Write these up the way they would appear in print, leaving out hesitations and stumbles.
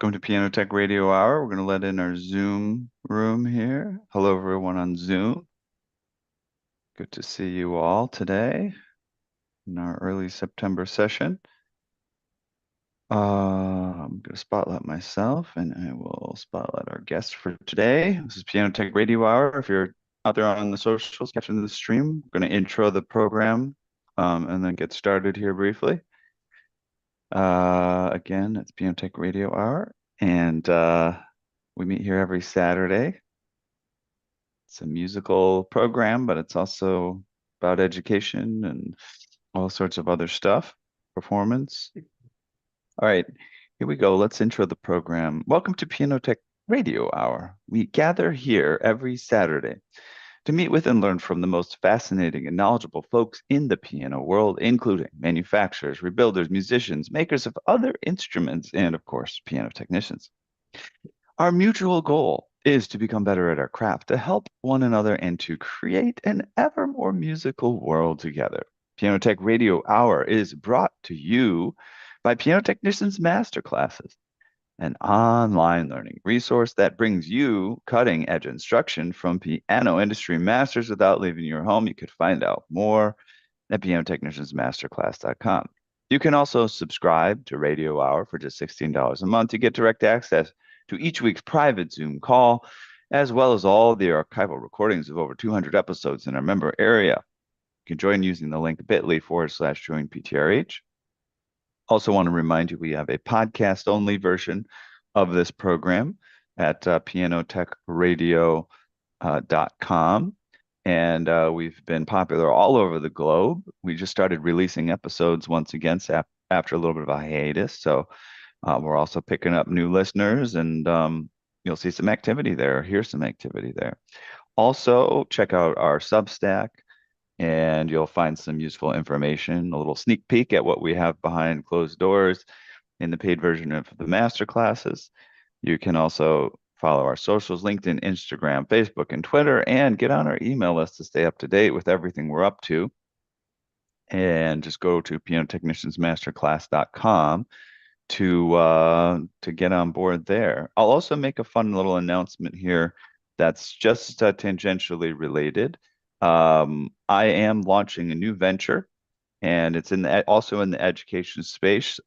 Welcome to Piano Tech Radio Hour. We're going to let in our Zoom room here. Hello, everyone on Zoom. Good to see you all today in our early September session. I'm going to spotlight myself, and I will spotlight our guest for today. This is Piano Tech Radio Hour. If you're out there on the socials catching the stream, I'm going to intro the program and then get started here briefly. Again, it's Piano Tech Radio Hour, and we meet here every Saturday. It's a musical program, but it's also about education and all sorts of other stuff, performance. All right, here we go. Let's intro the program. Welcome to Piano Tech Radio Hour. We gather here every Saturday to meet with and learn from the most fascinating and knowledgeable folks in the piano world, including manufacturers, rebuilders, musicians, makers of other instruments, and of course, piano technicians. Our mutual goal is to become better at our craft, to help one another, and to create an ever more musical world together. Piano Tech Radio Hour is brought to you by Piano Technicians Masterclasses, an online learning resource that brings you cutting-edge instruction from piano industry masters without leaving your home. You could find out more at pianotechniciansmasterclass.com. You can also subscribe to Radio Hour for just $16 a month to get direct access to each week's private Zoom call, as well as all the archival recordings of over 200 episodes in our member area. You can join using the link bit.ly/join PTRH. Also want to remind you, we have a podcast-only version of this program at pianotechradio.com. And we've been popular all over the globe. We just started releasing episodes once again after a little bit of a hiatus. So we're also picking up new listeners, and you'll see some activity there, hear some activity there. Also, check out our Substack, and you'll find some useful information, a little sneak peek at what we have behind closed doors in the paid version of the master classes. You can also follow our socials, LinkedIn, Instagram, Facebook, and Twitter, and get on our email list to stay up to date with everything we're up to. And just go to pianotechniciansmasterclass.com to get on board there. I'll also make a fun little announcement here that's just tangentially related. I am launching a new venture, and it's also in the education space,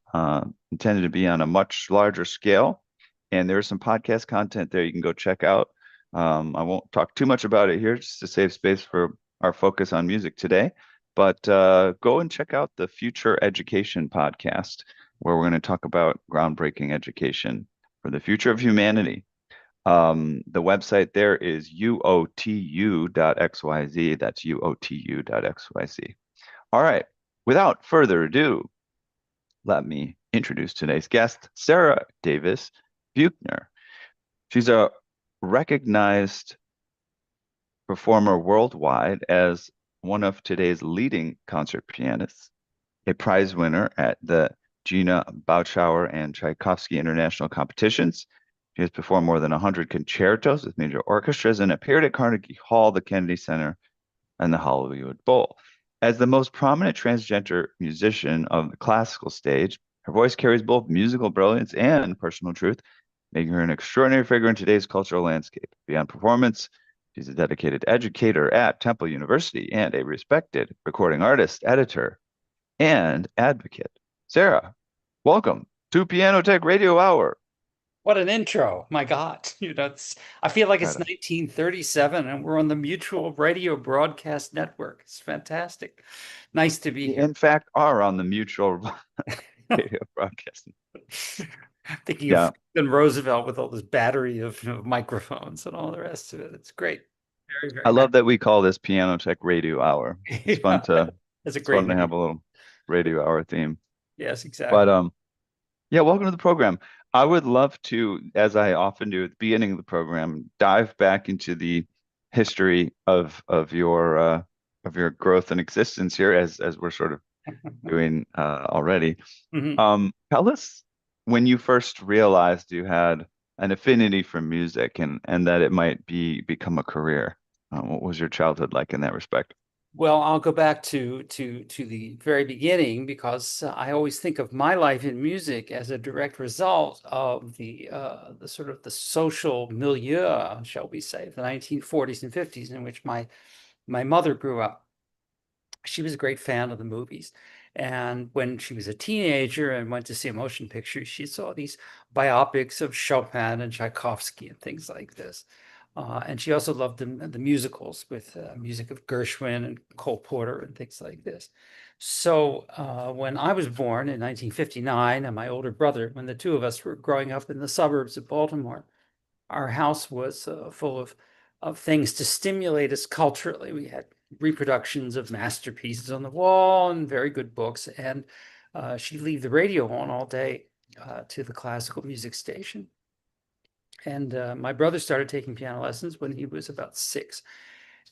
intended to be on a much larger scale. And there's some podcast content there you can go check out. I won't talk too much about it here, just to save space for our focus on music today. But go and check out the Future Education podcast, where we're going to talk about groundbreaking education for the future of humanity. The website there is uotu.xyz. That's uotu.xyz. All right. Without further ado, let me introduce today's guest, Sara Davis Buechner. She's a recognized performer worldwide as one of today's leading concert pianists, a prize winner at the Gina, Bachauer, and Tschaikovsky international competitions. She has performed more than 100 concertos with major orchestras and appeared at Carnegie Hall, the Kennedy Center, and the Hollywood Bowl. As the most prominent transgender musician of the classical stage, her voice carries both musical brilliance and personal truth, making her an extraordinary figure in today's cultural landscape. Beyond performance, she's a dedicated educator at Temple University and a respected recording artist, editor, and advocate. Sara, welcome to Piano Tech Radio Hour. What an intro. My God. I feel like it's 1937 and we're on the Mutual Radio Broadcast Network. It's fantastic. Nice to be We, here. in fact, are on the Mutual Radio Broadcast. Thinking of Franklin Roosevelt with all this battery of microphones and all the rest of it. It's great. Very, very nice. Love that we call this Piano Tech Radio Hour. It's fun to That's a great fun to have a little radio hour theme. Yes, exactly. But yeah, welcome to the program. I would love to, as I often do at the beginning of the program, dive back into the history of your growth and existence here, as we're sort of doing already. Tell us when you first realized you had an affinity for music and that it might become a career. What was your childhood like in that respect? Well, I'll go back to the very beginning because I always think of my life in music as a direct result of the sort of the social milieu, shall we say, the 1940s and 50s in which my mother grew up. She was a great fan of the movies. And when she was a teenager and went to see a motion picture, she saw these biopics of Chopin and Tchaikovsky and things like this. And she also loved the musicals with music of Gershwin and Cole Porter and things like this. So when I was born in 1959, and my older brother, when the two of us were growing up in the suburbs of Baltimore, our house was full of things to stimulate us culturally. We had reproductions of masterpieces on the wall and very good books. And she'd leave the radio on all day to the classical music station. And my brother started taking piano lessons when he was about 6.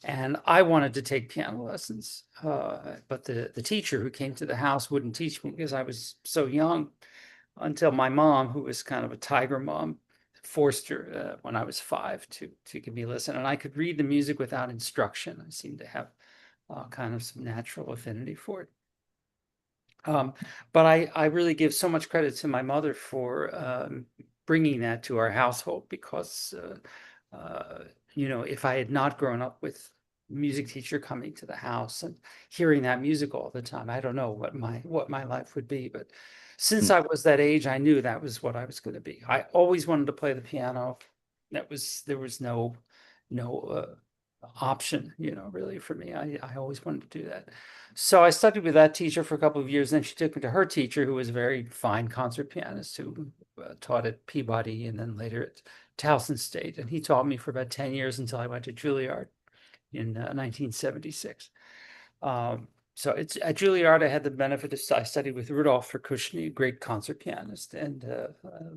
And I wanted to take piano lessons, but the teacher who came to the house wouldn't teach me because I was so young until my mom, who was kind of a tiger mom, forced her when I was 5 to give me a lesson. And I could read the music without instruction. I seemed to have kind of some natural affinity for it. But I really give so much credit to my mother for bringing that to our household because, if I had not grown up with music teacher coming to the house and hearing that music all the time, I don't know what my life would be. But since Mm. I was that age, I knew that was what I was going to be. I always wanted to play the piano. There was no option, really for me. I always wanted to do that. So I studied with that teacher for a couple of years. Then she took me to her teacher, who was a very fine concert pianist who taught at Peabody and then later at Towson State. And he taught me for about 10 years until I went to Juilliard in 1976. So it's at Juilliard, I had the benefit of I studied with Rudolph Verkushny, a great concert pianist. And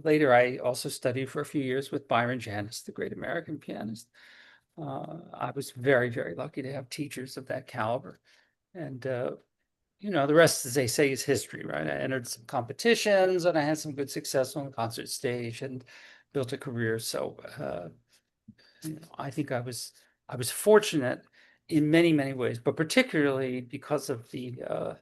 later I also studied for a few years with Byron Janis, the great American pianist. I was very, very lucky to have teachers of that caliber. And the rest, as they say, is history, right? I entered some competitions and I had some good success on the concert stage and built a career. So I think I was fortunate in many, many ways, but particularly because of the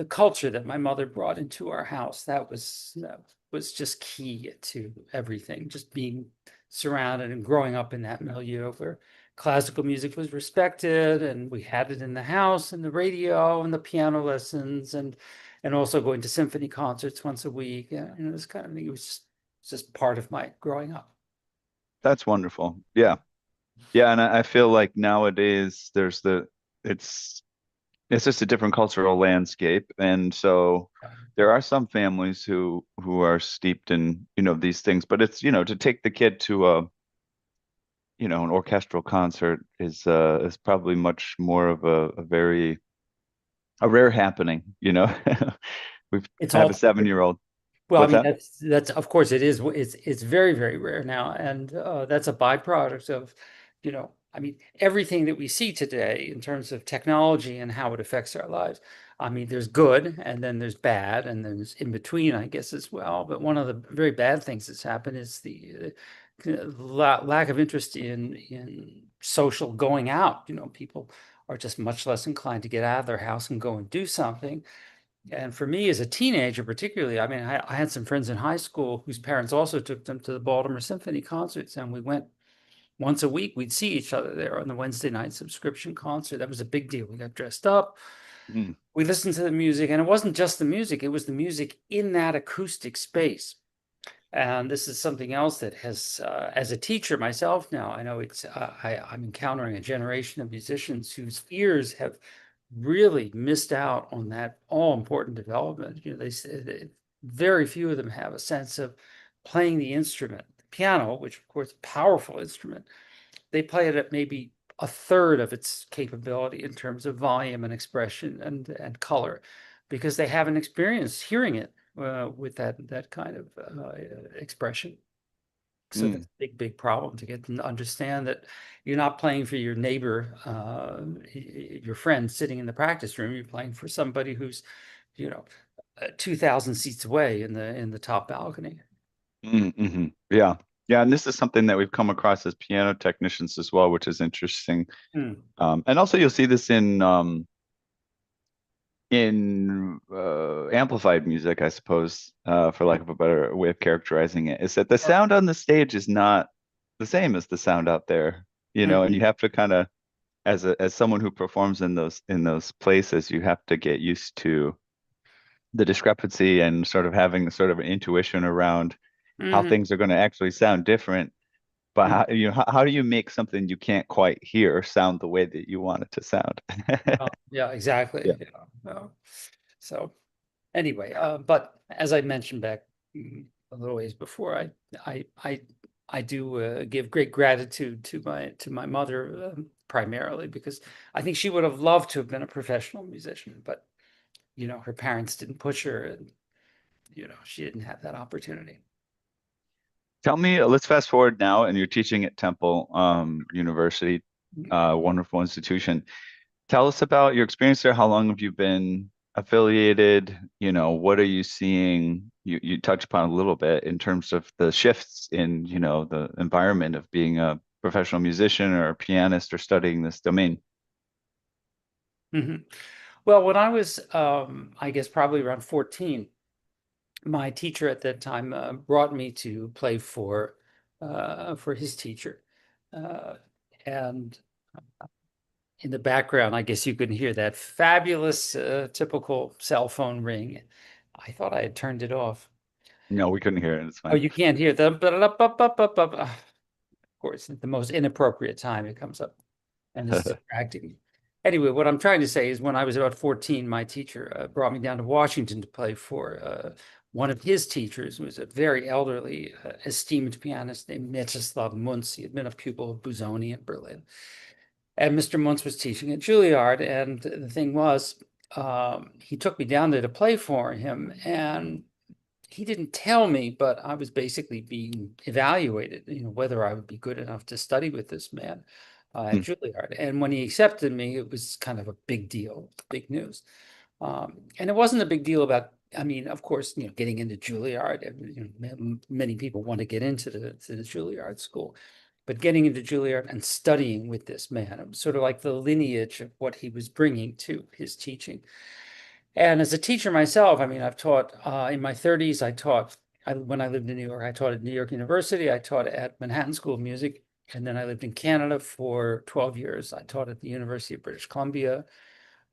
culture that my mother brought into our house. That was just key to everything. Just being surrounded and growing up in that milieu where classical music was respected, and we had it in the house, and the radio, and the piano lessons, and also going to symphony concerts once a week. Yeah, this kind of thing. It was just part of my growing up. That's wonderful. Yeah. Yeah, and I feel like nowadays it's it's just a different cultural landscape. And so there are some families who are steeped in, these things, but it's, to take the kid to an orchestral concert is probably much more of a rare happening, We've It's have a all 7-year-old. Well, I What's mean, that? that's of course it is. It's very, very rare now, and that's a byproduct of, I mean, everything that we see today in terms of technology and how it affects our lives. I mean, there's good, and then there's bad, and then there's in between, I guess, as well. But one of the very bad things that's happened is the lack of interest in social going out. People are just much less inclined to get out of their house and go and do something. And for me as a teenager, particularly, I mean, I had some friends in high school whose parents also took them to the Baltimore Symphony concerts, and we went once a week. We'd see each other there on the Wednesday night subscription concert. That was a big deal. We got dressed up, Mm, we listened to the music, and it wasn't just the music, it was the music in that acoustic space. And this is something else that has, as a teacher myself now, I know I'm encountering a generation of musicians whose ears have really missed out on that all important development. They said very few of them have a sense of playing the instrument. The piano, which of course is a powerful instrument, they play it at maybe a third of its capability in terms of volume and expression and color, because they haven't experienced hearing it with that kind of expression. So that's mm, a big, big problem to get them to understand that you're not playing for your neighbor, your friend sitting in the practice room. You're playing for somebody who's, you know, 2,000 seats away in the top balcony. mm, yeah. Yeah, and this is something that we've come across as piano technicians as well, which is interesting. Hmm. And also you'll see this in amplified music, I suppose, for lack of a better way of characterizing it, is that the sound on the stage is not the same as the sound out there, and you Mhm. have to kind of, as someone who performs in those places, you have to get used to the discrepancy and sort of having sort of an intuition around how Mhm. things are going to actually sound different. But Mhm. how do you make something you can't quite hear sound the way that you want it to sound? Yeah, exactly. Yeah. Yeah. So anyway, but as I mentioned back a little ways before, I, I, I do give great gratitude to my mother primarily because I think she would have loved to have been a professional musician, but her parents didn't push her, and she didn't have that opportunity. Tell me, let's fast forward now, and you're teaching at Temple University, wonderful institution. Tell us about your experience there. How long have you been affiliated? What are you seeing? You touched upon a little bit in terms of the shifts in, the environment of being a professional musician or a pianist or studying this domain. Mhm. Well, when I was, I guess probably around 14, my teacher at that time brought me to play for his teacher, uh, and in the background, I guess you can hear that fabulous, typical cell phone ring. I thought I had turned it off. No, we couldn't hear it. It's Oh, fine. you can't hear the. Of course, at the most inappropriate time it comes up and is distracting me. Anyway, what I'm trying to say is when I was about 14, my teacher brought me down to Washington to play for one of his teachers, who was a very elderly, esteemed pianist named Mieczysław Munz. He had been a pupil of Busoni in Berlin. And Mr. Munz was teaching at Juilliard. And the thing was, he took me down there to play for him. And he didn't tell me, but I was basically being evaluated, whether I would be good enough to study with this man at Juilliard. And when he accepted me, it was kind of a big deal, big news. And it wasn't a big deal about, I mean, of course, getting into Juilliard. Many people want to get into the Juilliard school, but getting into Juilliard and studying with this man, it was sort of like the lineage of what he was bringing to his teaching. And as a teacher myself, I mean, I've taught in my 30s. When I lived in New York, I taught at New York University. I taught at Manhattan School of Music. And then I lived in Canada for 12 years. I taught at the University of British Columbia.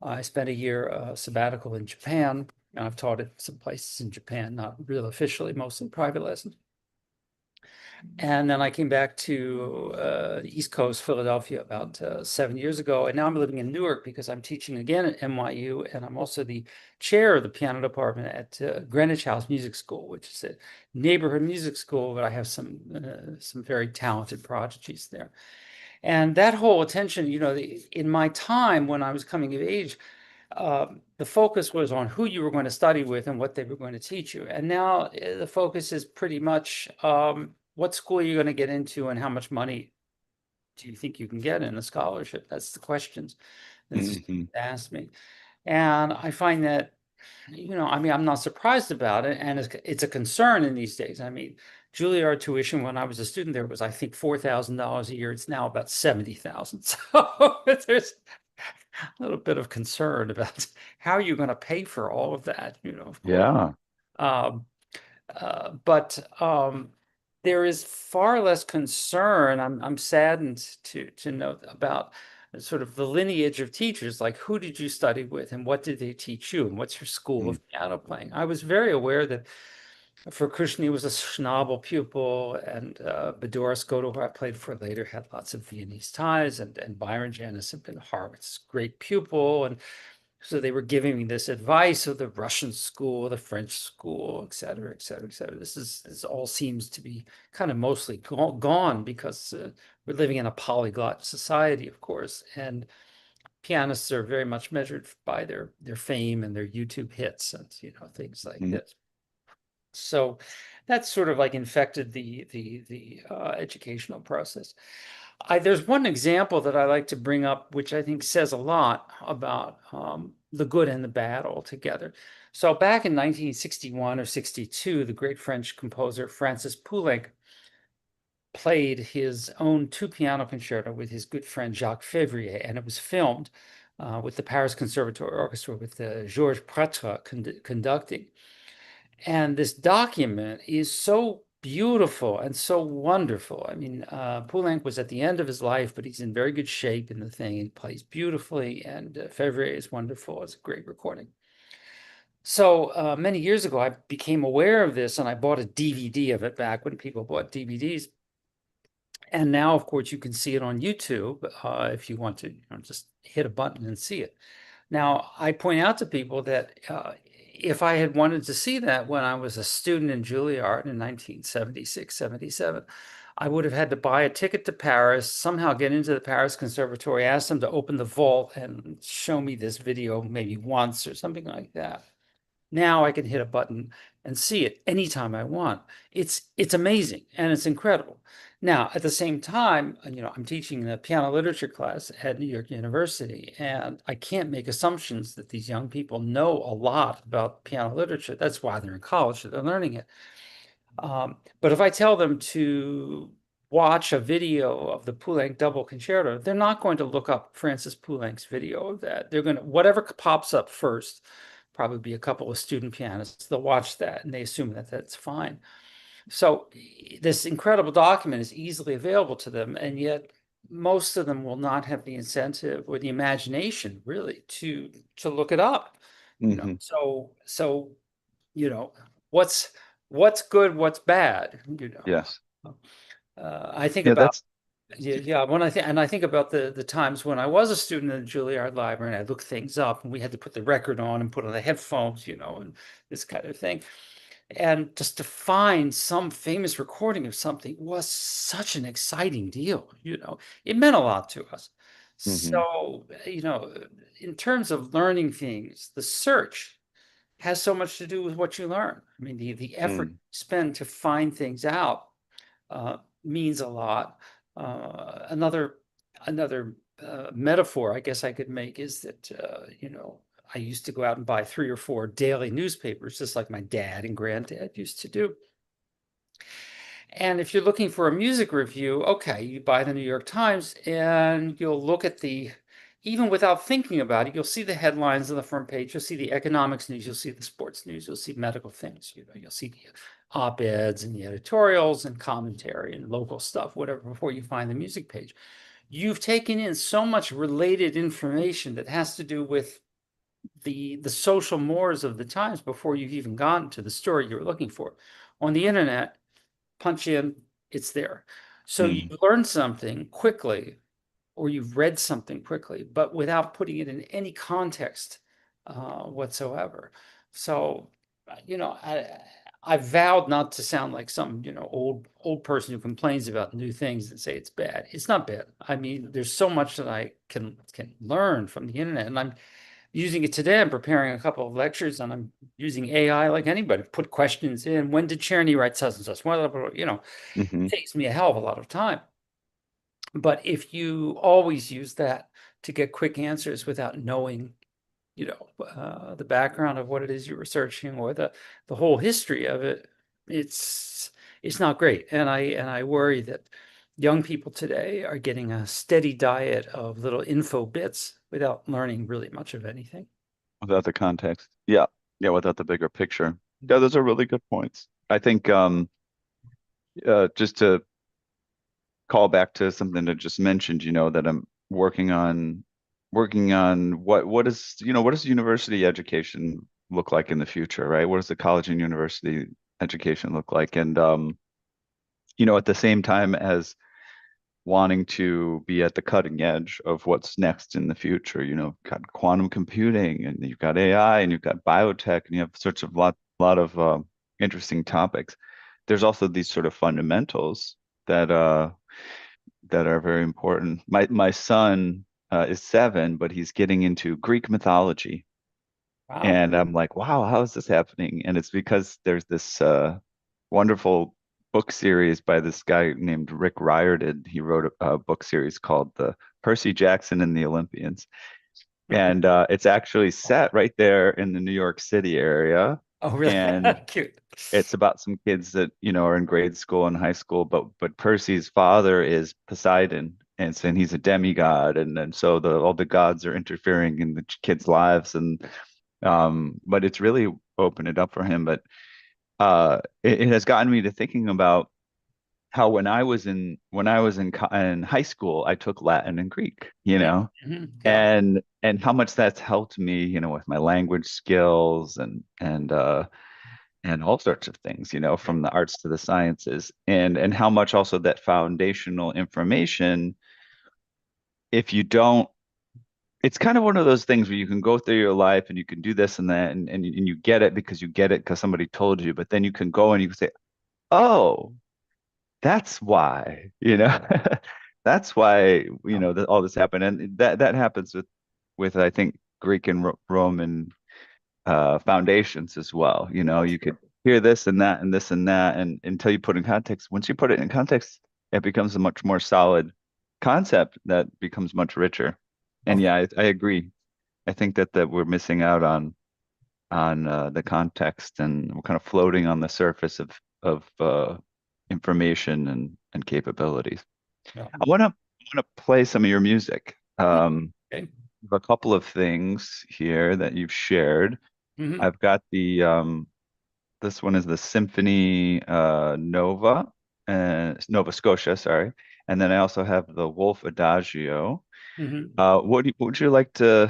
I spent a year sabbatical in Japan. And I've taught at some places in Japan, not real officially, mostly private lessons. And then I came back to the East Coast, Philadelphia, about 7 years ago. And now I'm living in Newark because I'm teaching again at NYU. And I'm also the chair of the piano department at Greenwich House Music School, which is a neighborhood music school, but I have some very talented prodigies there. And that whole attention, in my time when I was coming of age, the focus was on who you were going to study with and what they were going to teach you. And now the focus is pretty much what school you're going to get into and how much money do you think you can get in a scholarship? That's the questions that Mhm. students ask me. And I find that, I mean, I'm not surprised about it. And it's a concern in these days. I mean, Juilliard tuition when I was a student there was, I think, $4,000 a year. It's now about 70,000. So there's a little bit of concern about how you're going to pay for all of that, of course. Yeah. Um, but there is far less concern. I'm saddened to note about sort of the lineage of teachers, like who did you study with and what did they teach you and what's your school Mm. of piano playing? I was very aware that for Kushni was a Schnabel pupil, and Bedora Skoda, who I played for later, had lots of Viennese ties, and Byron Janis had been Harvard's great pupil, and so they were giving me this advice of the Russian school, the French school, et cetera, et cetera, et cetera. This all seems to be kind of mostly gone because we're living in a polyglot society, of course, and pianists are very much measured by their fame and their YouTube hits and things like Mm. this. So that's sort of like infected the educational process. There's one example that I like to bring up, which I think says a lot about the good and the bad altogether. So back in 1961 or 62, the great French composer Francis Poulenc played his own two piano concerto with his good friend Jacques Février, and it was filmed with the Paris Conservatory Orchestra with Georges Prêtre conducting. And this document is so beautiful and so wonderful. I mean, Poulenc was at the end of his life, but he's in very good shape in the thing. He plays beautifully, and Février is wonderful. It's a great recording. So many years ago, I became aware of this, and I bought a DVD of it back when people bought DVDs. And now, of course, you can see it on YouTube if you want to, just hit a button and see it. Now, I point out to people that if I had wanted to see that when I was a student in Juilliard in 1976, 77, I would have had to buy a ticket to Paris, somehow get into the Paris Conservatory, ask them to open the vault and show me this video maybe once or something like that. Now I can hit a button and see it anytime I want. It's amazing and it's incredible. Now, at the same time, I'm teaching a piano literature class at New York University, and I can't make assumptions that these young people know a lot about piano literature. That's why they're in college, so they're learning it. But if I tell them to watch a video of the Poulenc double concerto, they're not going to look up Francis Poulenc's video of that. They're going to, whatever pops up first, probably be a couple of student pianists. They'll watch that and they assume that that's fine. So this incredible document is easily available to them, and yet most of them will not have the incentive or the imagination really to look it up. Hmm. So you know what's good, what's bad. Yes. I think Yeah, about that's yeah, when I think about the times when I was a student in the Juilliard Library and I looked things up and we had to put the record on and put on the headphones, and this kind of thing. And just to find some famous recording of something was such an exciting deal. It meant a lot to us. hmm So, in terms of learning things, the search has so much to do with what you learn. I mean, the effort you mm. spend to find things out means a lot. Another metaphor I guess I could make is that I used to go out and buy 3 or 4 daily newspapers, just like my dad and granddad used to do. And if you're looking for a music review, okay, you buy the New York Times and you'll look at even without thinking about it, you'll see the headlines on the front page, you'll see the economics news, you'll see the sports news, you'll see medical things, you'll see the op-eds and the editorials and commentary and local stuff, whatever, before you find the music page. You've taken in so much related information that has to do with the social mores of the times before you've even gotten to the story you're looking for. On the internet, punch in, it's there. So you Mm. learn something quickly, or you've read something quickly, but without putting it in any context whatsoever. So, I vowed not to sound like some, old person who complains about new things and say it's bad. It's not bad. I mean, there's so much that I can learn from the internet, and I'm using it today. I'm preparing a couple of lectures, and I'm using AI like anybody. Put questions in. When did Czerny write such and such? Well, hmm it takes me a hell of a lot of time. But if you always use that to get quick answers without knowing, the background of what it is you're researching or the whole history of it, it's not great. And I worry that young people today are getting a steady diet of little info bits without learning really much of anything. Without the context. Yeah. Yeah, without the bigger picture. Yeah, those are really good points. I think just to call back to something that just mentioned, that I'm working on what does university education look like in the future, right? What does the college and university education look like? And at the same time as wanting to be at the cutting edge of what's next in the future, got quantum computing and you've got AI and you've got biotech and you have sorts of lot of interesting topics. There's also these sort of fundamentals that that are very important. My son is 7, but he's getting into Greek mythology, Wow. and I'm like, wow, how is this happening? And it's because there's this wonderful book series by this guy named Rick Riordan. He wrote a book series called The Percy Jackson and the Olympians, and it's actually set right there in the New York City area. Oh, really? And Cute. it's about some kids that, are in grade school and high school, but Percy's father is Poseidon, and saying he's a demigod, and so all the gods are interfering in the kids' lives, and but it's really opened it up for him. But it has gotten me to thinking about how in high school, I took Latin and Greek, Yeah. and how much that's helped me, with my language skills and all sorts of things, from the arts to the sciences, and how much also that foundational information, if you don't, it's kind of one of those things where you can go through your life and you can do this and that, and you get it because you get it because somebody told you, but then you can go and you can say, oh, that's why, that's why, that all this happened. And that happens with I think Greek and Roman foundations as well. You could hear this and that and this and that, and until you put in context, once you put it in context, it becomes a much more solid concept that becomes much richer. And Of yeah, I agree. I think that we're missing out on the context, and we're kind of floating on the surface of information and capabilities. yeah. I want to play some of your music. Okay. I have a couple of things here that you've shared. Hmm. I've got this one is the Symphony Nova Scotia, sorry. And then I also have the Wolf Adagio. Hmm. What would you like to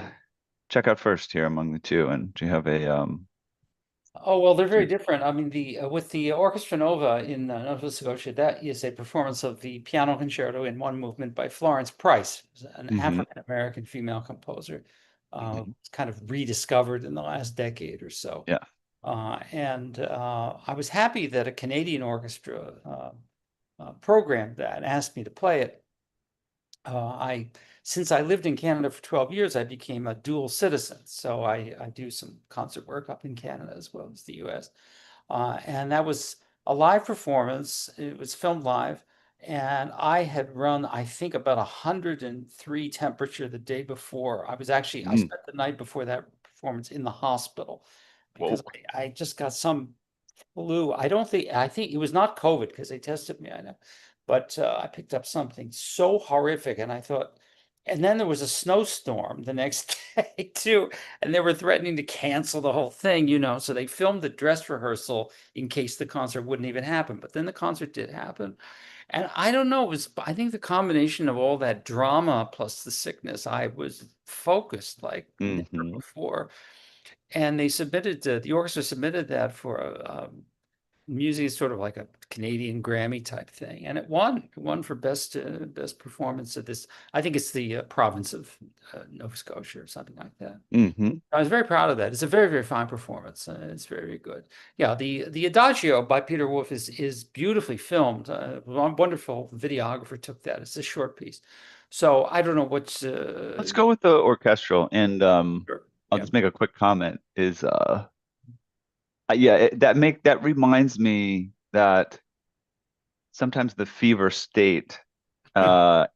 check out first here among the two? And do you have Oh, well, they're do very you, different. I mean, the with the Orchestra Nova in Nova Scotia, that is a performance of the piano concerto in one movement by Florence Price, who's an hmm African American female composer, hmm kind of rediscovered in the last decade or so. yeah. And I was happy that a Canadian orchestra programmed that and asked me to play it. Since I lived in Canada for 12 years, I became a dual citizen. So I do some concert work up in Canada as well as the US. And that was a live performance. It was filmed live. And I had run, I think, about 103 temperature the day before. I Mm. spent the night before that performance in the hospital Whoa. because I just got some flu. I think it was not COVID because they tested me, I know, but I picked up something so horrific, and I thought, and then there was a snowstorm the next day too, and they were threatening to cancel the whole thing, so they filmed the dress rehearsal in case the concert wouldn't even happen. But then the concert did happen, and I don't know, I think the combination of all that drama plus the sickness, I was focused like never hmm before. And the orchestra submitted that for music is sort of like a Canadian Grammy type thing, and it won. It won for best performance of this. I think it's the province of Nova Scotia or something like that. hmm I was very proud of that. It's a very, very fine performance. It's very, very good. Yeah, the Adagio by Peter Wolf is beautifully filmed. One wonderful videographer took that. It's a short piece. So I don't know what's Let's go with the orchestral, and sure. I'll Yeah. just make a quick comment. Yeah, that reminds me that sometimes the fever state it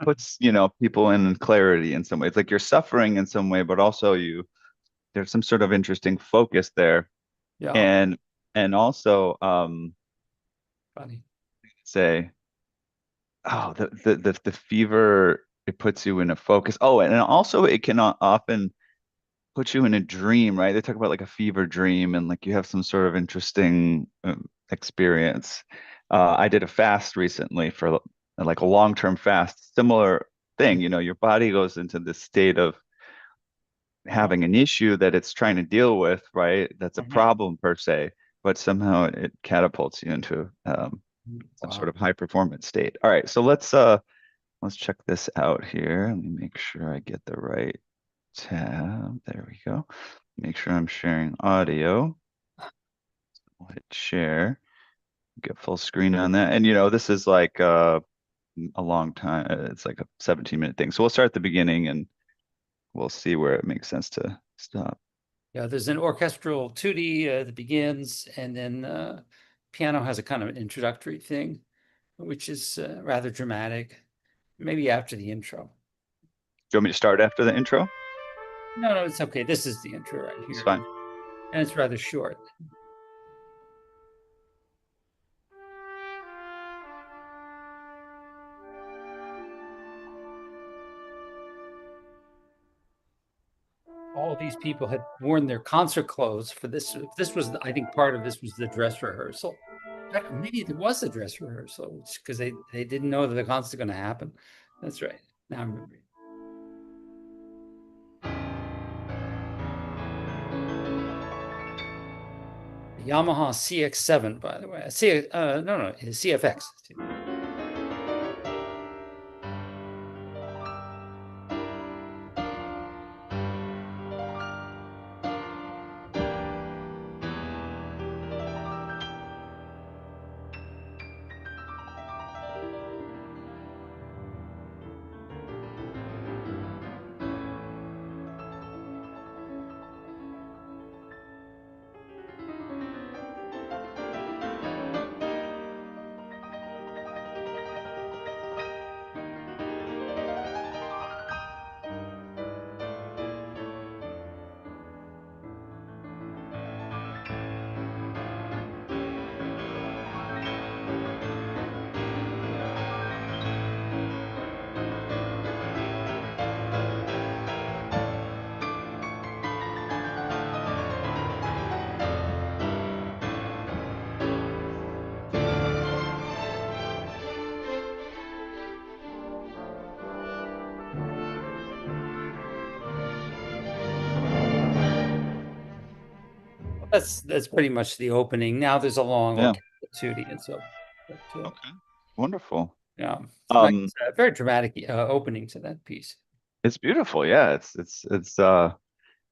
puts people in clarity in some ways, like you're suffering in some way, but also there's some sort of interesting focus there, Yeah. and also Funny. say, oh, the fever, it puts you in a focus. Oh, and also it can often put you in a dream, right? They talk about like a fever dream, and like you have some sort of interesting experience. I did a fast recently for like a long-term fast, similar thing. Your body goes into this state of Yeah. having an issue that it's trying to deal with, right? That's a Mhm. problem per se, but somehow it catapults you into some sort Wow. of high performance state. All right, so let's check this out here. Let me make sure I get the right tab. There we go. Make sure I'm sharing audio. I'll hit share, get full screen on that. And this is like a long time. It's like a 17-minute thing. So we'll start at the beginning and we'll see where it makes sense to stop. Yeah, there's an orchestral tutti that begins, and then piano has a kind of an introductory thing, which is rather dramatic. Maybe after the intro. Do you want me to start after the intro? No, it's okay. This is the intro right It's here, fine. and it's rather short. all these people had worn their concert clothes for this. This was, I think, part of this was the dress rehearsal. Maybe it was a dress rehearsal because they didn't know that the concert's going to happen. That's right. Now I'm remembering. Yamaha CX7, by the way. No, CFX. That's pretty much the opening. Now there's a long Yeah. orchestra and so, but Okay. Wonderful. yeah, Um, a very dramatic opening to that piece. it's beautiful. Yeah,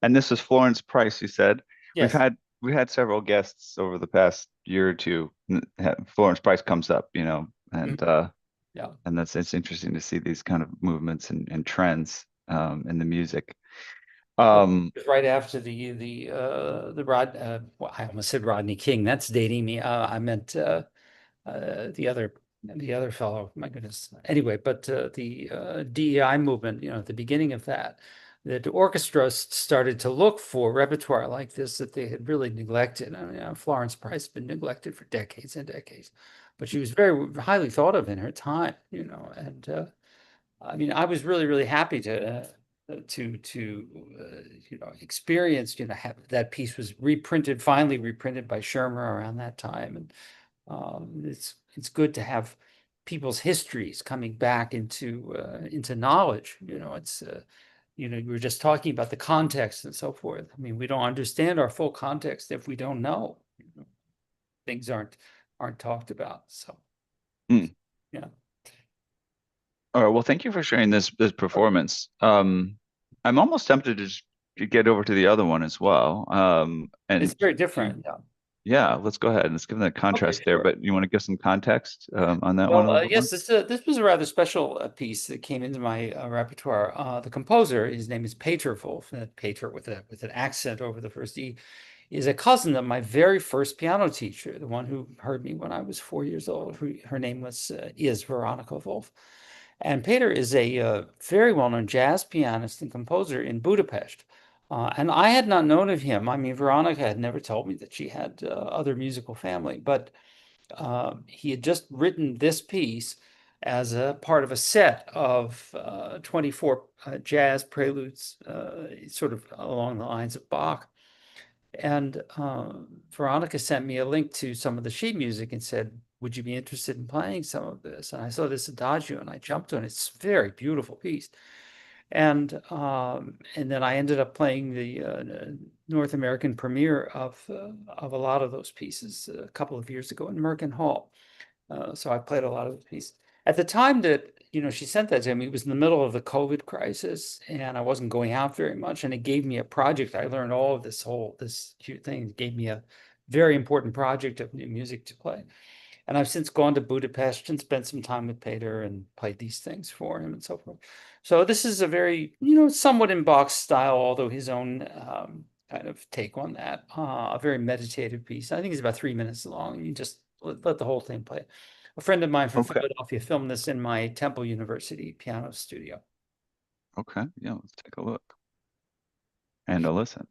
and this is Florence Price, you said. We've Yes. had we had several guests over the past year or two. Florence Price comes up, and Mhm. Yeah. it's interesting to see these kind of movements and trends in the music. Well, Um, right after well, I almost said Rodney King. That's dating me. I meant uh, the other the other fellow. My goodness. Anyway, but the DEI movement. At the beginning of that, the orchestras started to look for repertoire like this that they had really neglected. I mean, Florence Price had been neglected for decades and decades, but she was very highly thought of in her time. And I mean, I was really, really happy to experience, have that piece was finally reprinted by Shermer around that time. And it's good to have people's histories coming back into knowledge. You were just talking about the context and so forth. I mean, we don't understand our full context if we don't know. Things aren't talked about. So mm. yeah. All right. Well, thank you for sharing this performance. I'm almost tempted to get over to the other one as well. It's And very different. Yeah. yeah, let's go ahead and let's give them that Okay, contrast there. sure. But you want to give some context on that one Well, a little bit more? yes, this was a rather special piece that came into my repertoire. The composer, his name is Peter Wolf, Peter with an accent over the first E, is a cousin of my very first piano teacher, the one who heard me when I was 4 years old. Her name is Veronica Wolf, and Peter is a very well-known jazz pianist and composer in Budapest. And I had not known of him. I mean, Veronica had never told me that she had other musical family, but he had just written this piece as a part of a set of 24 jazz preludes, sort of along the lines of Bach. And Veronica sent me a link to some of the sheet music and said, "Would you be interested in playing some of this?" And I saw this adagio and I jumped on it. It's a very beautiful piece. And then I ended up playing the North American premiere of a lot of those pieces a couple of years ago in Merkin Hall. So I played a lot of the pieces. At the time that she sent that to me, it was in the middle of the COVID crisis, and I wasn't going out very much. And it gave me a project. I learned all of this cute thing. It gave me a very important project of new music to play. And I've since gone to Budapest and spent some time with Peter and played these things for him and so forth. So this is a very, somewhat in Bach's style, although his own kind of take on that. A very meditative piece. I think it's about 3 minutes long. You just let the whole thing play. A friend of mine from Okay. Philadelphia filmed this in my Temple University piano studio. Okay. Yeah, let's take a look and a listen.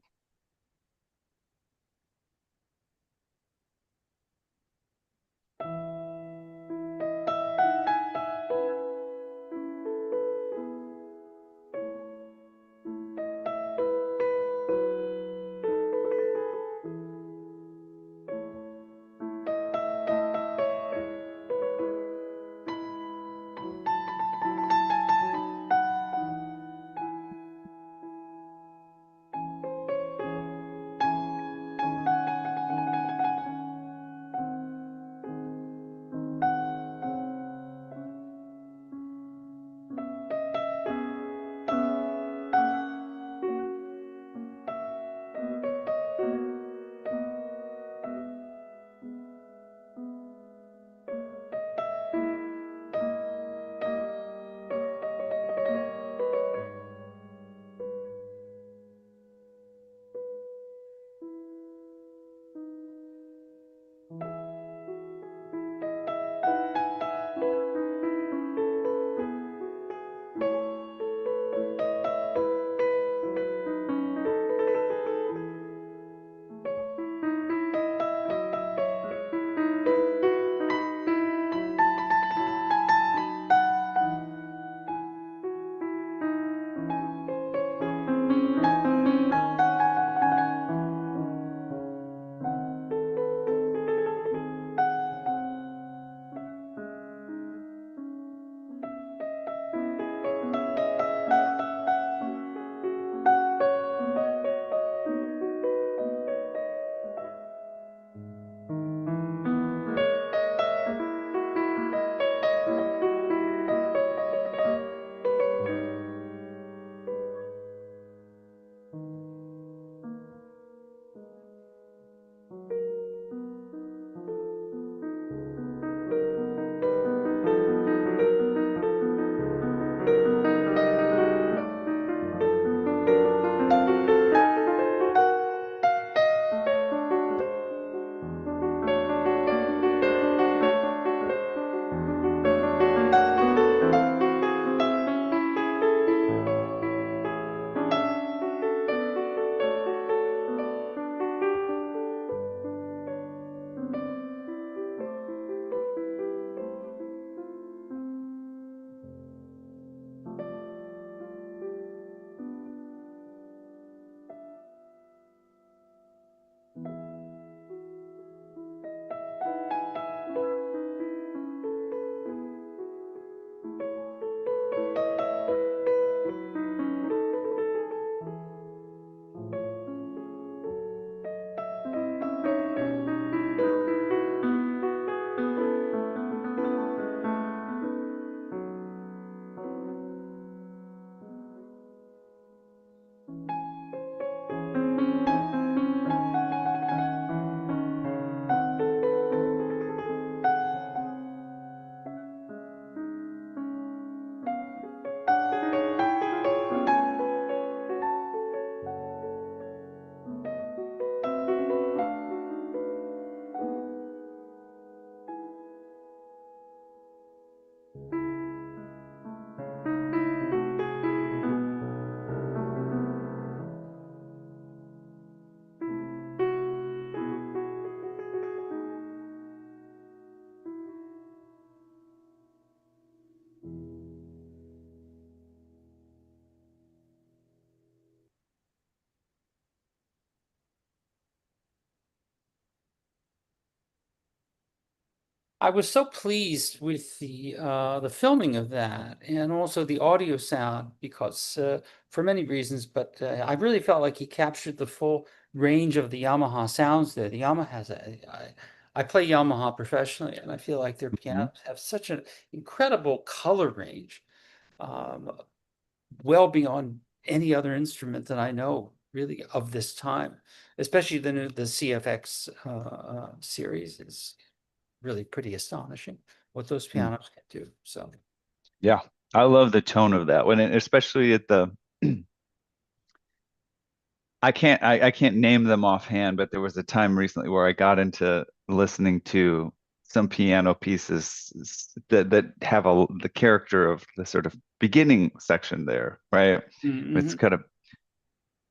I was so pleased with the filming of that and also the audio sound because for many reasons, but I really felt like he captured the full range of the Yamaha sounds there. The Yamaha has I play Yamaha professionally, and I feel like their Mhm. pianos have such an incredible color range, um, well beyond any other instrument that I know really of this time, especially the CFX series is really pretty astonishing what those Mm. pianos can do. So, Yeah, I love the tone of that especially at the I can't name them offhand, but there was a time recently where I got into listening to some piano pieces that have the character of the sort of beginning section there, right? It's mm-hmm, kind of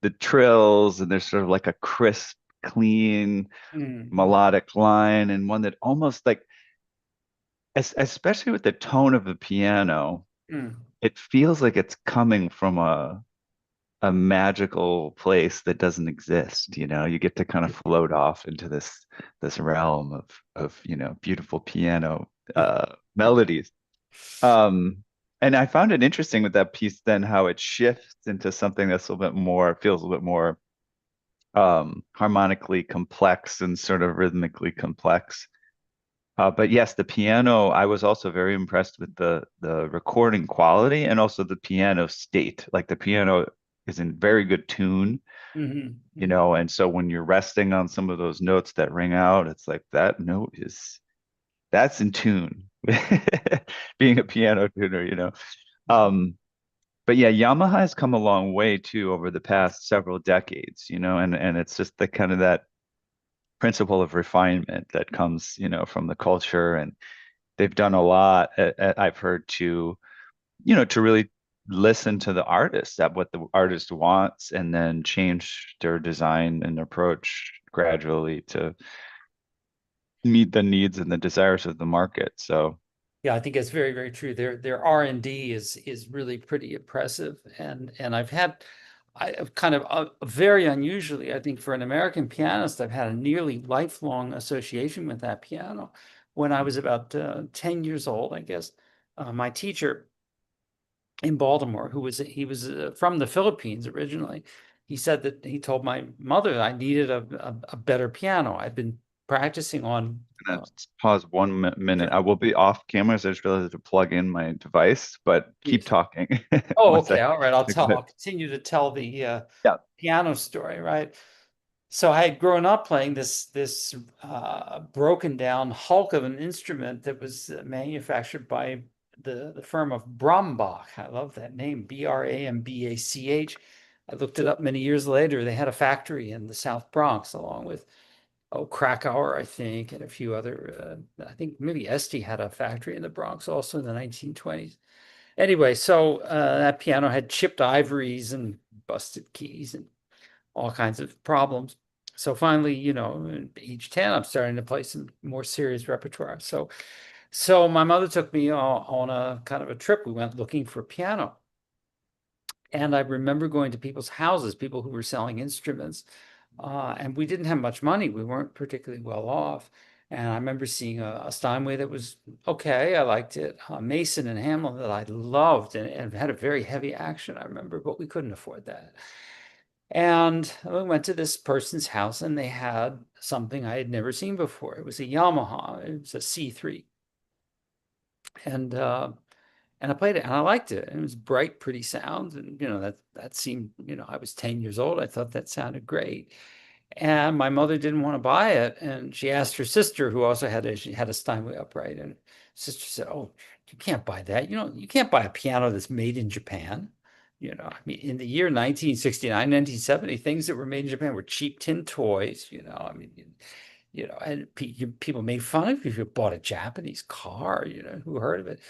the trills, and there's sort of like a crisp, clean, mm-hmm, melodic line, and one that almost like, especially with the tone of the piano, mm, it feels like it's coming from a magical place that doesn't exist. You get to kind of float off into this realm of beautiful piano melodies. Um, and I found it interesting with that piece then how it shifts into something that's a little bit more, feels a little bit more harmonically complex and sort of rhythmically complex. But yes, the piano, I was also very impressed with the recording quality and also the piano state. Like the piano is in very good tune, mm-hmm, and so when you're resting on some of those notes that ring out, it's like that note that's in tune. Being a piano tuner. Um, but yeah, Yamaha has come a long way too over the past several decades, and it's just the kind of that principle of refinement that comes, from the culture, and they've done a lot. I've heard to really listen to the artist, at what the artist wants, and then change their design and approach gradually to meet the needs and the desires of the market. So, Yeah, I think it's very, very true. Their R&D is really pretty impressive, and I've kind of very unusually, I think, for an American pianist, I've had a nearly lifelong association with that piano. When I was about 10 years old, I guess, my teacher in Baltimore, he was from the Philippines originally. He said that he told my mother I needed a better piano. I've been practicing on. I'm gonna pause one minute. Sure. I will be off camera, so I just realized to plug in my device, but keep Yes. talking Oh, once okay. All right. go ahead. I'll continue to tell the Yeah. piano story, right? So I had grown up playing this broken down hulk of an instrument that was manufactured by the firm of Brambach. I love that name, Brambach. I looked it up many years later. They had a factory in the South Bronx, along with Krakauer, I think, and a few other. I think maybe Este had a factory in the Bronx also in the 1920s. Anyway, so that piano had chipped ivories and busted keys and all kinds of problems. So finally, at age 10, I'm starting to play some more serious repertoire. So my mother took me on a kind of a trip. We went looking for piano. And I remember going to people's houses, people who were selling instruments. And we didn't have much money. We weren't particularly well off. And I remember seeing a Steinway that was okay. I liked it. Mason and Hamlin that I loved and had a very heavy action, I remember, but we couldn't afford that. And we went to this person's house and they had something I had never seen before. It was a Yamaha. It was a C3. And and I played it and I liked it. And it was bright, pretty sound. And that seemed, I was 10 years old. I thought that sounded great. And my mother didn't want to buy it. And she asked her sister, who also she had a Steinway upright. And sister said, "Oh, you can't buy that. You can't buy a piano that's made in Japan." I mean, in the year 1969, 1970, things that were made in Japan were cheap tin toys. I mean, and people made fun of you if you bought a Japanese car. Who heard of it?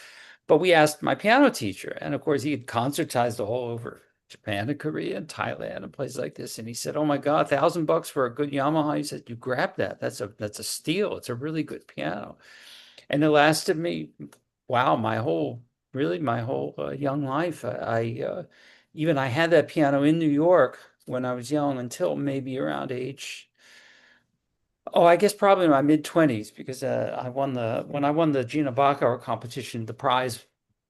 But we asked my piano teacher, and of course, he had concertized all over Japan and Korea and Thailand and places like this. And he said, "Oh my God, $1,000 for a good Yamaha." He said, "You grab that. That's a steal. It's a really good piano." And it lasted me, wow, my whole young life. I had that piano in New York when I was young until maybe around age Oh, I guess probably in my mid-20s because when I won the Gina Bachauer competition, the prize,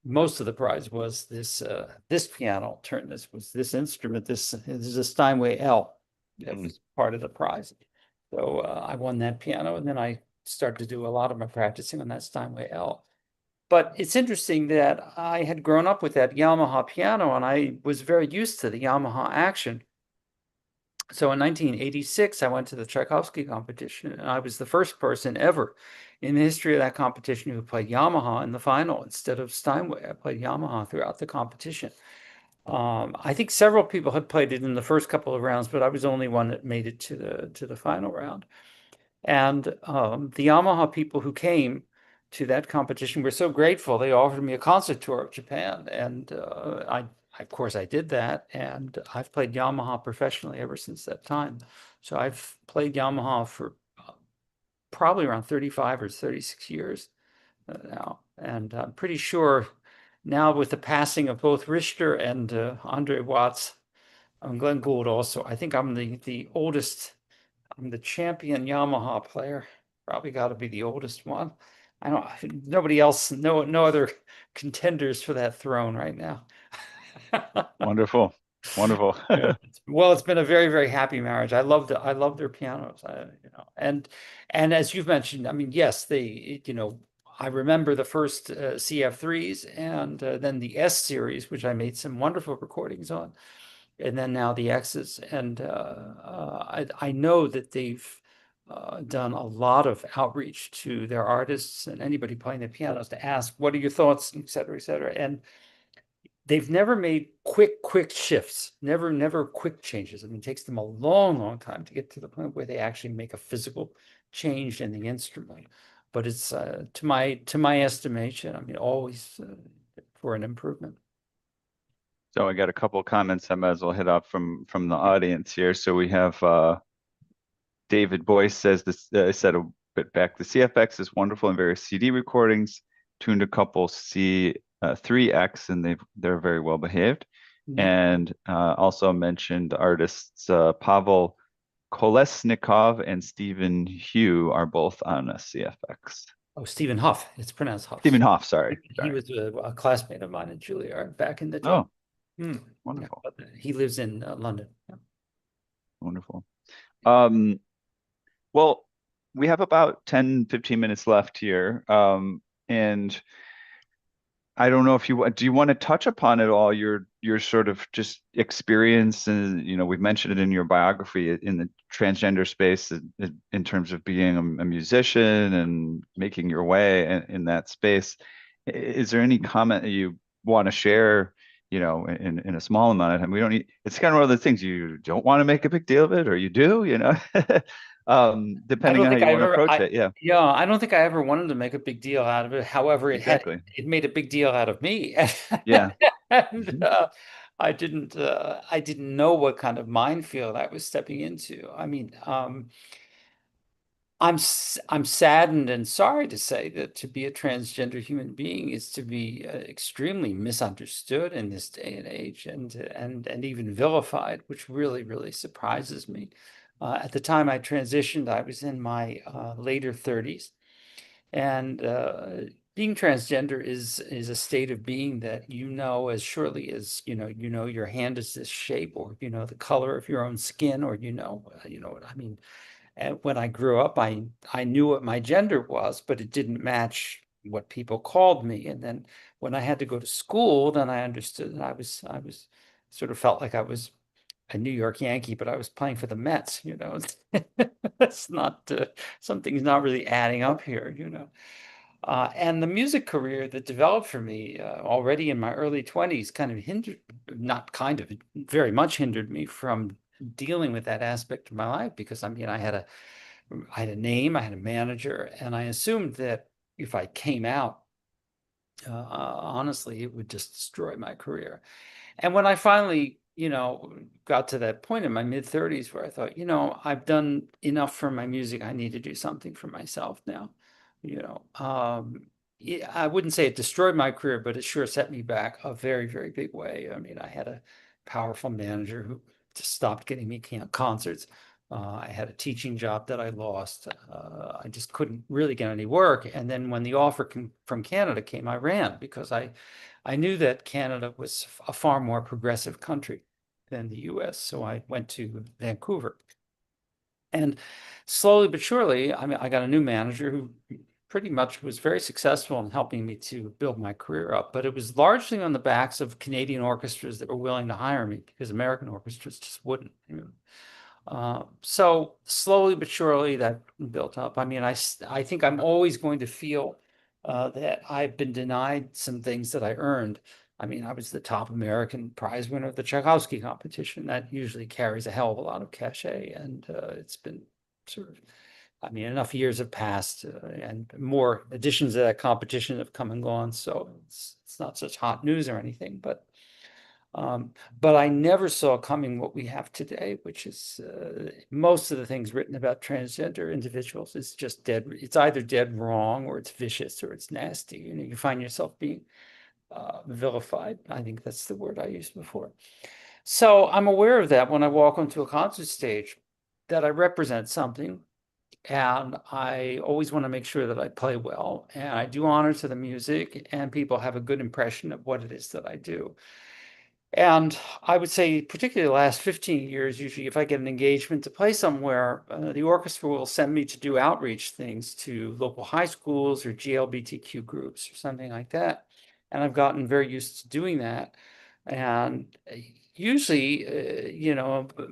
most of the prize was this piano turn. This was this instrument. This is a Steinway L. That Mm. was part of the prize. So I won that piano, and then I started to do a lot of my practicing on that Steinway L. But it's interesting that I had grown up with that Yamaha piano, and I was very used to the Yamaha action. So in 1986, I went to the Tchaikovsky competition, and I was the first person ever in the history of that competition who played Yamaha in the final instead of Steinway. I played Yamaha throughout the competition. I think several people had played it in the first couple of rounds, but I was the only one that made it to the final round. And the Yamaha people who came to that competition were so grateful. They offered me a concert tour of Japan, and of course, I did that. And I've played Yamaha professionally ever since that time. So I've played Yamaha for probably around 35 or 36 years now, and I'm pretty sure now with the passing of both Richter and Andre Watts, Glenn Gould also. I think I'm the oldest. I'm the champion Yamaha player. Probably got to be the oldest one. I don't. Nobody else. No other contenders for that throne right now. Wonderful. Wonderful. Yeah. Well, it's been a very, very happy marriage. I love their pianos. And as you've mentioned, I mean, yes, I remember the first CF3s and then the S series, which I made some wonderful recordings on, and then now the X's. And I know that they've done a lot of outreach to their artists and anybody playing the pianos to ask, what are your thoughts, et cetera, et cetera. And they've never made quick shifts, never quick changes. I mean, it takes them a long time to get to the point where they actually make a physical change in the instrument. But it's to my estimation, I mean, always for an improvement. So I got a couple of comments I might as well hit up from the audience here. So we have David Boyce says this. I said a bit back. The CFX is wonderful in various CD recordings. Tuned a couple C 3X, and they're very well behaved. Mhm. And also mentioned artists Pavel Kolesnikov and Stephen Hugh are both on a CFX. Oh, Stephen Huff. It's pronounced Huff. Stephen Hoff, sorry, He sorry. was a classmate of mine at Juilliard back in the day. Oh, Hmm. Yeah, wonderful, but he lives in London. Yeah. wonderful. Um, well, we have about 10-15 minutes left here. And I don't know if do you want to touch upon it all, your sort of just experience, and we've mentioned it in your biography in the transgender space in terms of being a musician and making your way in that space. Is there any comment that you want to share, in a small amount of time? We don't need, it's kind of one of the things you don't want to make a big deal of it, or you do, I depending don't on how think you I want to ever, approach it. Yeah, yeah, I don't think I ever wanted to make a big deal out of it. However, exactly. it made a big deal out of me. Yeah. And Mhm. I didn't know what kind of minefield I was stepping into. I mean, I'm saddened and sorry to say that to be a transgender human being is to be extremely misunderstood in this day and age, and even vilified, which really surprises me. At the time I transitioned, I was in my later 30s, and being transgender is a state of being that you know as surely as your hand is this shape, or the color of your own skin, or what I mean. And when I grew up, I knew what my gender was, but it didn't match what people called me. And then when I had to go to school, then I understood that I was sort of felt like I was a New York Yankee, but I was playing for the Mets, you know. It's not something's not really adding up here. And the music career that developed for me already in my early 20s kind of hindered, not kind of, very much hindered me from dealing with that aspect of my life, because I mean, I had a name, I had a manager, and I assumed that if I came out, honestly, it would just destroy my career. And when I finally, got to that point in my mid 30s where I thought, I've done enough for my music. I need to do something for myself now. You know, yeah, I wouldn't say it destroyed my career, but it sure set me back a very, very big way. I mean, I had a powerful manager who just stopped getting me concerts. I had a teaching job that I lost. I just couldn't really get any work. And then when the offer from Canada came, I ran because I knew that Canada was a far more progressive country than the US. So I went to Vancouver. And slowly but surely, I mean, I got a new manager who pretty much was very successful in helping me to build my career up. But it was largely on the backs of Canadian orchestras that were willing to hire me because American orchestras just wouldn't. So slowly but surely that built up. I mean, I think I'm always going to feel that I've been denied some things that I earned. I mean, I was the top American prize winner of the Tchaikovsky competition. That usually carries a hell of a lot of cachet, and it's been sort of, I mean, enough years have passed, and more editions of that competition have come and gone, so it's not such hot news or anything, um, but I never saw coming what we have today, which is most of the things written about transgender individuals is just dead. It's either dead wrong or it's vicious or it's nasty. You know, you find yourself being vilified. I think that's the word I used before. So I'm aware of that when I walk onto a concert stage, that I represent something, and I always want to make sure that I play well and I do honor to the music and people have a good impression of what it is that I do. And I would say, particularly the last 15 years, usually if I get an engagement to play somewhere, the orchestra will send me to do outreach things to local high schools or GLBTQ groups or something like that. And I've gotten very used to doing that. And usually,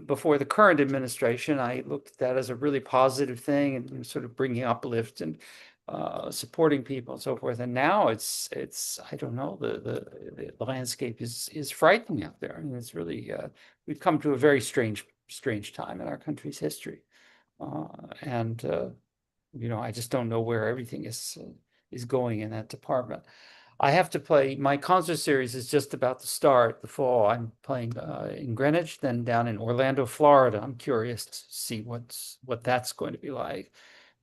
before the current administration, I looked at that as a really positive thing and sort of bringing uplift and supporting people and so forth. And now it's I don't know, the landscape is frightening out there. I mean, it's really we've come to a very strange time in our country's history, and I just don't know where everything is going in that department. I have to play. My concert series is just about to start the fall. I'm playing in Greenwich, then down in Orlando, Florida. I'm curious to see what that's going to be like,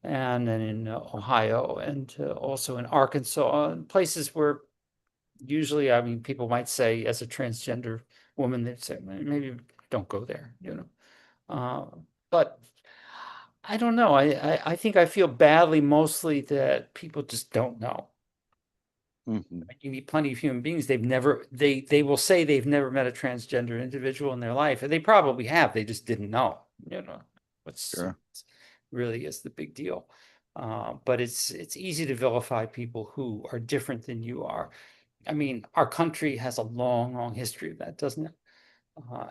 and then in Ohio, and also in Arkansas, and places where usually, I mean, people might say, as a transgender woman, they'd say, maybe don't go there, but I don't know. I think I feel badly mostly that people just don't know. Hmm. You meet plenty of human beings, they will say they've never met a transgender individual in their life, and they probably have, they just didn't know, what's Sure. really is the big deal. But it's easy to vilify people who are different than you are. I mean, our country has a long history of that, doesn't it?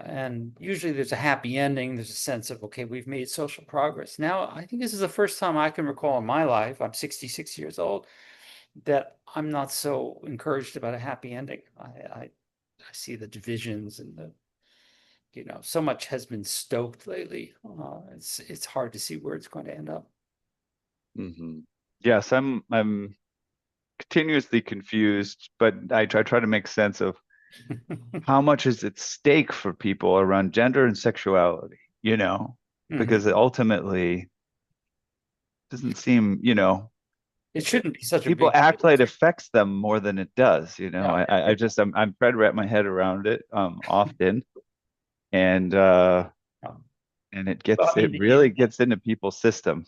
And usually there's a happy ending. There's a sense of, okay, we've made social progress. Now, I think this is the first time I can recall in my life, I'm 66 years old, that I'm not so encouraged about a happy ending. I see the divisions and so much has been stoked lately. It's hard to see where it's going to end up. Hmm. Yes, I'm continuously confused, but I try to make sense of how much is at stake for people around gender and sexuality, Mhm. because it ultimately doesn't seem, It shouldn't be such a people big act deal. like it affects them more than it does, Yeah. I'm trying to wrap my head around it often, and Yeah. Well, I it mean, really gets into people's system.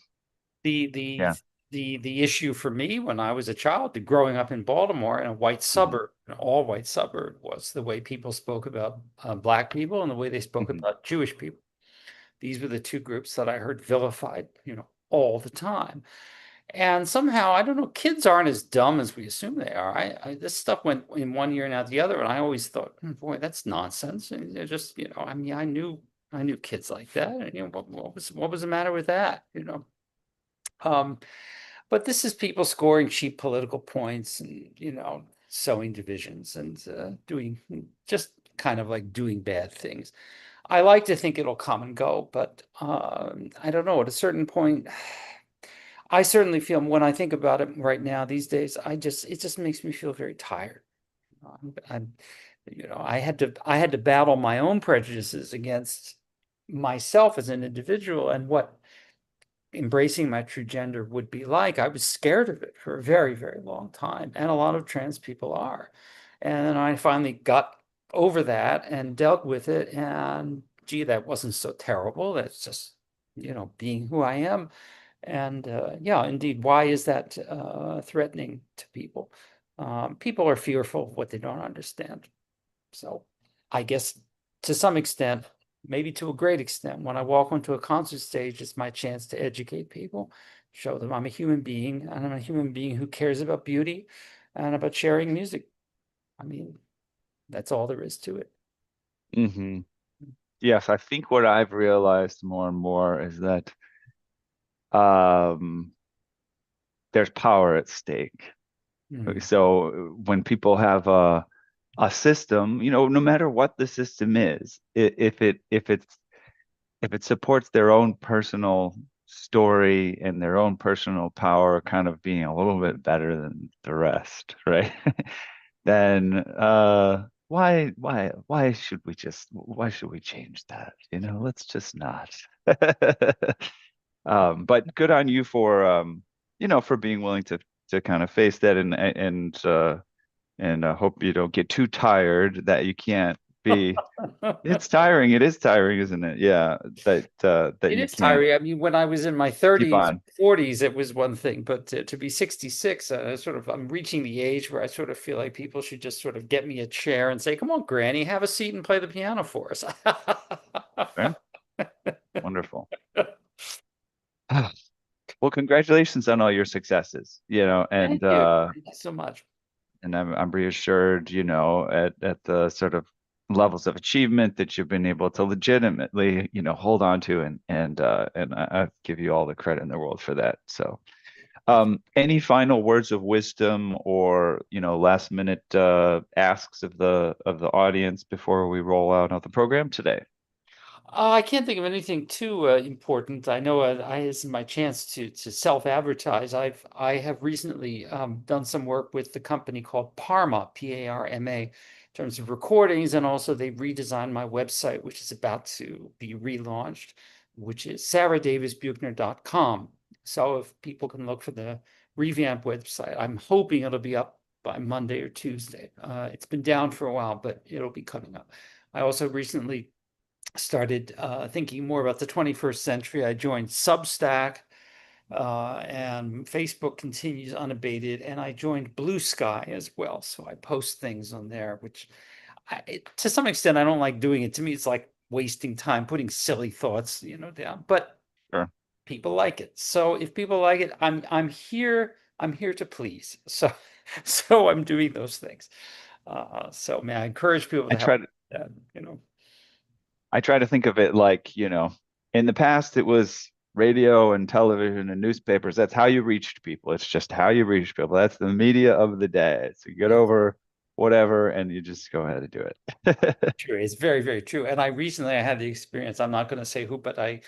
the the Yeah. the issue for me when I was a child, growing up in Baltimore in a white Hmm. suburb, an all white suburb, was the way people spoke about Black people and the way they spoke Hmm. about Jewish people. These were the two groups that I heard vilified, all the time. And somehow, I don't know, kids aren't as dumb as we assume they are. This stuff went in one ear and out the other, and I always thought, boy, that's nonsense. And they're just, I mean, I knew kids like that, and what was the matter with that, Um, but this is people scoring cheap political points and, sowing divisions and doing just kind of like doing bad things. I like to think it'll come and go, but I don't know. At a certain point, I certainly feel when I think about it right now these days, it just makes me feel very tired. I'm, I had to battle my own prejudices against myself as an individual and what embracing my true gender would be like. I was scared of it for a very long time, and a lot of trans people are. And then I finally got over that and dealt with it, and gee, that wasn't so terrible. That's just, being who I am. And yeah, indeed, why is that threatening to people? People are fearful of what they don't understand. So I guess to some extent, maybe to a great extent, when I walk onto a concert stage, it's my chance to educate people, show them I'm a human being, and I'm a human being who cares about beauty and about sharing music. I mean, that's all there is to it. Hmm. Yes, I think what I've realized more and more is that um, there's power at stake. Mm. So when people have a system, no matter what the system is, if it supports their own personal story and their own personal power kind of being a little bit better than the rest, right? Then why should we change that? Let's just not. But good on you for for being willing to kind of face that and hope you don't get too tired that you can't be. It's tiring. It is tiring, isn't it? Yeah, that It you is can't tiring. I mean, when I was in my keep 30s, on. 40s, it was one thing, but to be 66, I'm reaching the age where I sort of feel like people should just sort of get me a chair and say, "Come on, Granny, have a seat and play the piano for us." Okay, wonderful. Well, congratulations on all your successes, Thank you. Thank you so much. and I'm reassured, at the sort of levels of achievement that you've been able to legitimately, hold on to and I give you all the credit in the world for that. So, any final words of wisdom or, last minute asks of the audience before we roll out of the program today? I can't think of anything too important. I know this is my chance to self-advertise. I have recently done some work with the company called Parma, Parma, in terms of recordings, and also they redesigned my website, which is about to be relaunched, which is saradavisbuechner.com. So if people can look for the revamped website, I'm hoping it'll be up by Monday or Tuesday. It's been down for a while, but it'll be coming up. I also recently started thinking more about the 21st century. I joined Substack, and Facebook continues unabated, and I joined Blue Sky as well. So I post things on there, which to some extent I don't like doing it. To me, it's like wasting time putting silly thoughts, down. But Sure. people like it. So if people like it, I'm here. I'm here to please. So so I'm doing those things. So may I encourage people I to help try to that, you know. I try to think of it like, in the past it was radio and television and newspapers. That's how you reached people. It's just how you reach people. That's the media of the day. So you get Yeah. over whatever and you just go ahead and do it. True. It's very, very true. And I had the experience. I'm not going to say who, but I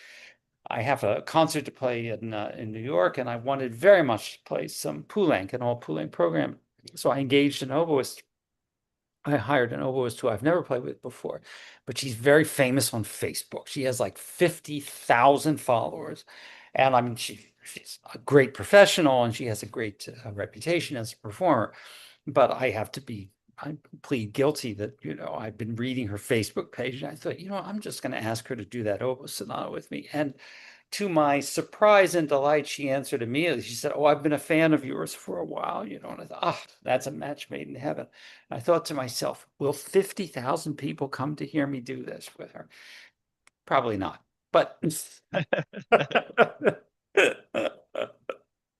have a concert to play in New York, and I wanted very much to play some Poulenc, an all Poulenc program. So I engaged an oboist. I hired an oboist who I've never played with before, but she's very famous on Facebook. She has like 50,000 followers, and I mean she's a great professional, and she has a great reputation as a performer. But I plead guilty that, I've been reading her Facebook page, and I thought, I'm just going to ask her to do that oboe sonata with me. And to my surprise and delight, she answered immediately. She said, "Oh, I've been a fan of yours for a while, And I thought, that's a match made in heaven. And I thought to myself, will 50,000 people come to hear me do this with her? Probably not. But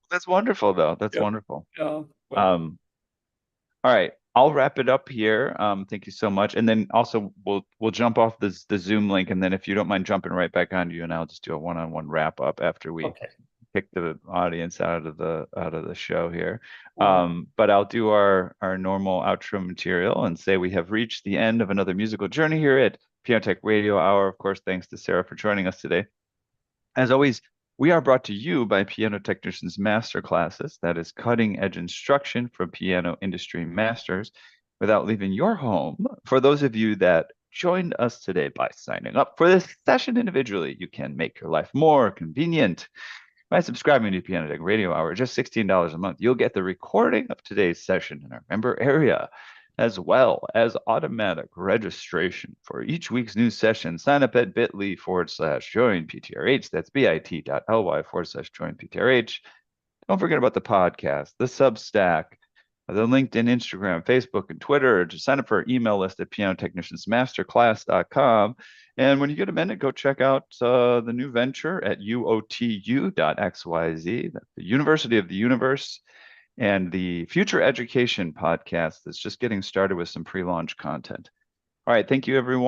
That's wonderful though. That's yeah, wonderful. well, Um, all right, I'll wrap it up here. Thank you so much. And then also we'll jump off the Zoom link, and then if you don't mind jumping right back on you, and I'll just do a one-on-one wrap up after we okay. kick the audience out of the show here. All right. But I'll do our normal outro material and say we have reached the end of another musical journey here at Piano Tech Radio Hour. Of course, thanks to Sarah for joining us today. As always, we are brought to you by Piano Technicians Master Classes. That is cutting edge instruction for piano industry masters without leaving your home. For those of you that joined us today by signing up for this session individually, you can make your life more convenient by subscribing to Piano Tech Radio Hour. Just $16 a month. You'll get the recording of today's session in our member area. as well as automatic registration for each week's new session. Sign up at bit.ly/join PTRH. That's bit.ly/join PTRH. Don't forget about the podcast, the Substack, the LinkedIn, Instagram, Facebook, and Twitter. Just sign up for our email list at pianotechniciansmasterclass.com. And when you get a minute, go check out the new venture at uotu.xyz, the University of the Universe, and the Future Education podcast that's just getting started with some pre-launch content. All right, thank you, everyone.